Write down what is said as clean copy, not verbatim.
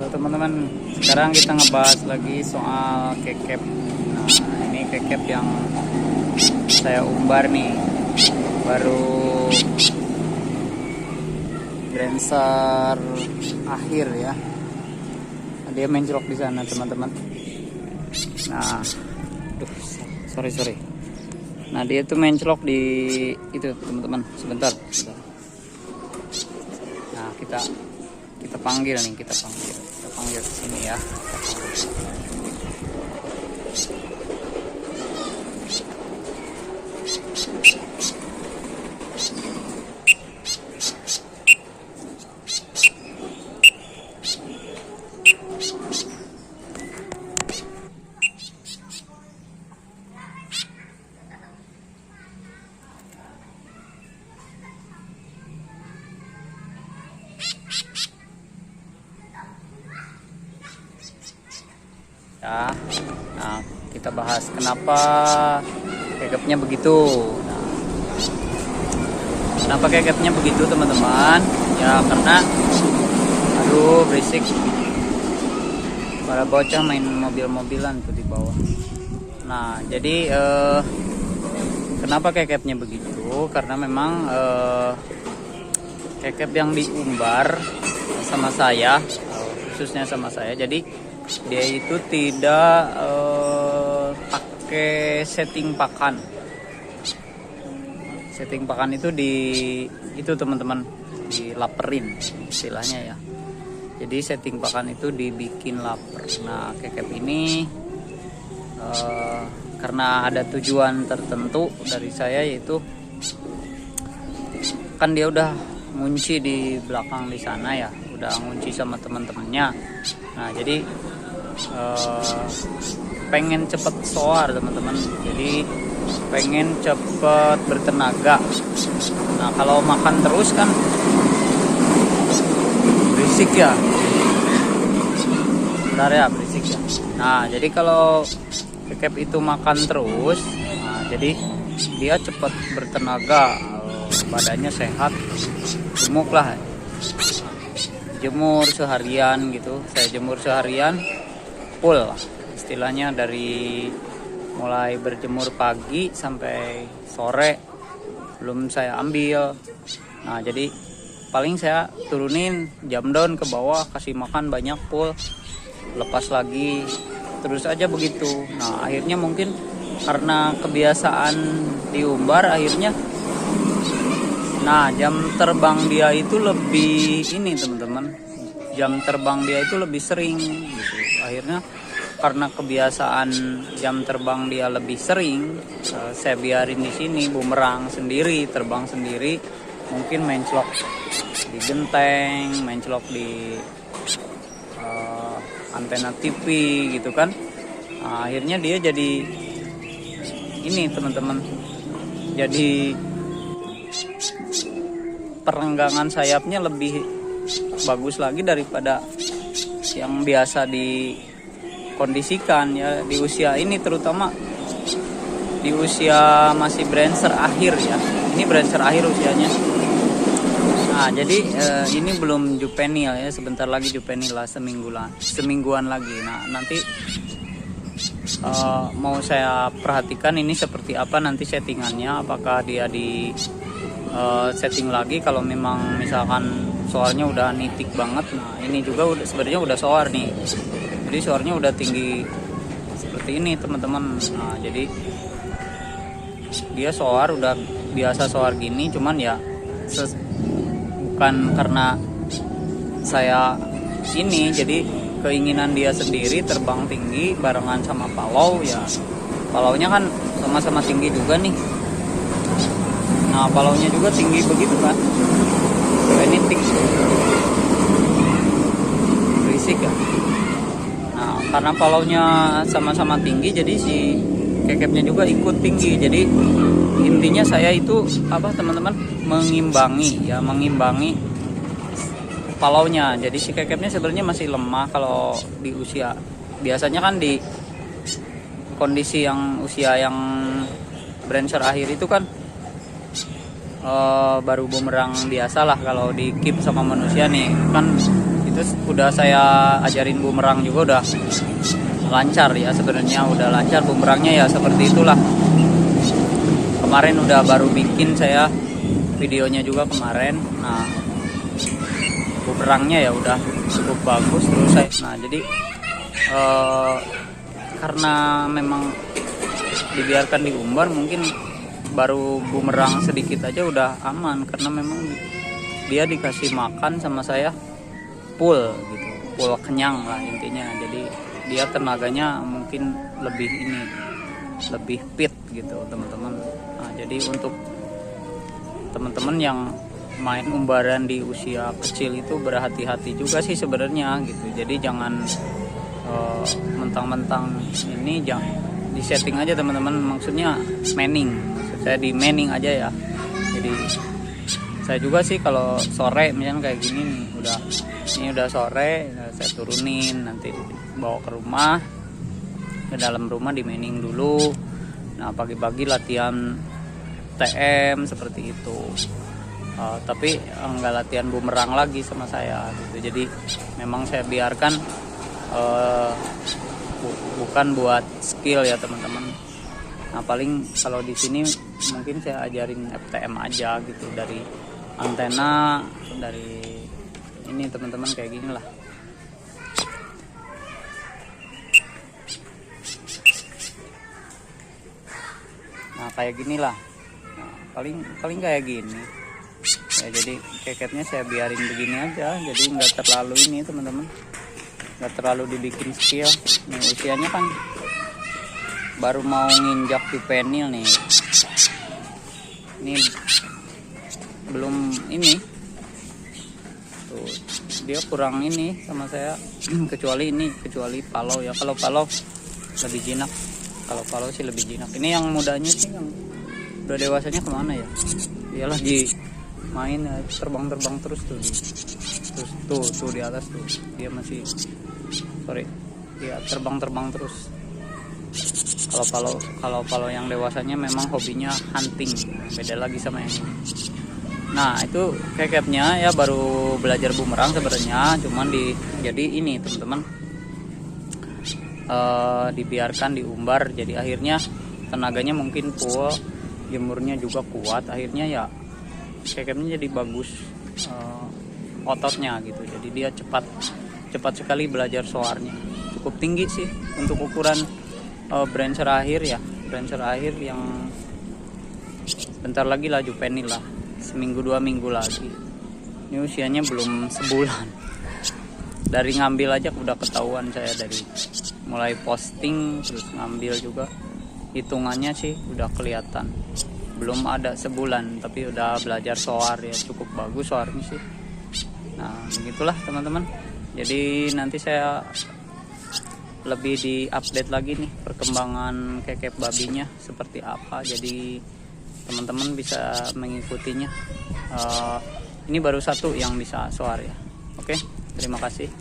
Halo teman-teman, sekarang kita ngebahas lagi soal kekep. Nah, ini kekep yang saya umbar nih, baru Brenser akhir ya. Dia mencolok di sana teman-teman. Nah, sorry. Nah, dia tuh mencolok di itu teman-teman. Sebentar. Nah, kita panggil nih, kita panggil ke sini ya. Ya, nah kita bahas kenapa kekepnya begitu. Nah, kenapa kekepnya begitu teman-teman? Ya karena, aduh berisik, para bocah main mobil-mobilan tuh di bawah. Nah jadi kenapa kekepnya begitu? Karena memang kekep yang diumbar sama saya, khususnya sama saya, jadi dia itu tidak pakai setting pakan. Setting pakan itu itu teman-teman dilaperin istilahnya ya. Jadi setting pakan itu dibikin laper. Nah kekep ini karena ada tujuan tertentu dari saya, yaitu kan dia udah ngunci di belakang di sana ya, udah ngunci sama teman-temannya. Nah jadi pengen cepet soar teman-teman, jadi pengen cepet bertenaga. Nah kalau makan terus kan berisik ya, bentar ya, berisik ya. Nah jadi kalau kekep itu makan terus, nah, jadi dia cepet bertenaga, badannya sehat, gemuk lah. Jemur seharian gitu, saya jemur seharian full lah istilahnya, dari mulai berjemur pagi sampai sore belum saya ambil. Nah jadi paling saya turunin jam down ke bawah, kasih makan banyak full, lepas lagi, terus aja begitu. Nah akhirnya mungkin karena kebiasaan diumbar, akhirnya nah jam terbang dia itu lebih ini teman-teman, jam terbang dia itu lebih sering gitu. Akhirnya karena kebiasaan jam terbang dia lebih sering, saya biarin di sini bumerang sendiri, terbang sendiri, mungkin mencelok di genteng, mencelok di antena TV gitu kan. Nah, akhirnya dia jadi ini teman-teman, jadi perenggangan sayapnya lebih bagus lagi daripada yang biasa dikondisikan ya di usia ini, terutama di usia masih Brenser akhir ya. Ini Brenser akhir usianya. Nah jadi ini belum juvenil ya, sebentar lagi juvenil lah, semingguan lagi. Nah nanti mau saya perhatikan ini seperti apa nanti settingannya, apakah dia di setting lagi. Kalau memang misalkan soarnya udah nitik banget, nah ini juga sebenarnya udah soar nih, jadi soarnya udah tinggi seperti ini teman-teman. Nah jadi dia soar udah biasa soar gini, cuman ya bukan karena saya ini, jadi keinginan dia sendiri terbang tinggi barengan sama palau ya. Palaunya kan sama-sama tinggi juga nih. Nah palaunya juga tinggi begitu kan, ini tinggi, berisik ya. Nah karena palaunya sama-sama tinggi, jadi si kekepnya juga ikut tinggi. Jadi intinya saya itu apa teman-teman, mengimbangi palaunya. Jadi si kekepnya sebenarnya masih lemah kalau di usia biasanya kan, di kondisi yang usia yang Brenser akhir itu kan baru bumerang biasa lah. Kalau di keep sama manusia nih kan itu Terus udah saya ajarin bumerang juga, udah lancar ya sebenarnya, udah lancar bumerangnya ya, seperti itulah. Kemarin udah baru bikin saya videonya juga kemarin. Nah, bumerangnya ya udah cukup bagus. Terus saya, jadi karena memang dibiarkan diumbar, mungkin baru bumerang sedikit aja udah aman, karena memang dia dikasih makan sama saya full gitu, full kenyang lah intinya. Jadi dia tenaganya mungkin lebih fit gitu teman-teman. Nah, jadi untuk teman-teman yang main umbaran di usia kecil itu berhati-hati juga sih sebenarnya gitu. Jadi jangan mentang-mentang ini, jangan di setting aja teman-teman, maksudnya maning, maksud saya di maning aja ya. Jadi saya juga sih kalau sore misalnya kayak gini nih, udah sore, saya turunin, nanti bawa ke rumah, ke dalam rumah di maning dulu. Nah, pagi-pagi latihan TM seperti itu. Tapi enggak latihan bumerang lagi sama saya gitu. Jadi memang saya biarkan bukan buat skill ya teman-teman. Nah, paling kalau di sini mungkin saya ajarin FTM aja gitu, dari antena, dari ini teman-teman, kayak gini lah. Nah, kayak gini lah. Nah, paling kayak gini ya. Jadi keketnya saya biarin begini aja, jadi nggak terlalu ini teman-teman, nggak terlalu dibikin skill. Nih usianya kan baru mau nginjak juvenil nih. Ini belum ini tuh, dia kurang ini sama saya. kecuali palau ya. Kalau palau lebih jinak, sih lebih jinak. Ini yang mudanya sih, yang udah dewasanya kemana ya? Dia lagi main ya, terbang terus tuh di atas tuh, dia masih dia terbang terus. Kalau palau yang dewasanya memang hobinya hunting, beda lagi sama yang ini. Nah, itu kekepnya ya baru belajar bumerang sebenarnya, cuman jadi ini teman-teman, dibiarkan diumbar, jadi akhirnya tenaganya mungkin full, jemurnya juga kuat, akhirnya ya kekepnya jadi bagus ototnya gitu. Jadi dia cepat sekali belajar soarnya, cukup tinggi sih untuk ukuran brancher akhir yang bentar lagi lah juvenil lah, seminggu 2 minggu lagi. Ini usianya belum sebulan. Dari ngambil aja udah ketahuan saya, dari mulai posting terus ngambil juga, hitungannya sih udah kelihatan. Belum ada sebulan tapi udah belajar soar ya, cukup bagus soarnya sih. Nah, begitulah teman-teman. Jadi nanti saya lebih di-update lagi nih perkembangan kekep babinya seperti apa. Jadi teman-teman bisa mengikutinya. Ini baru satu yang bisa soar ya. Oke, terima kasih.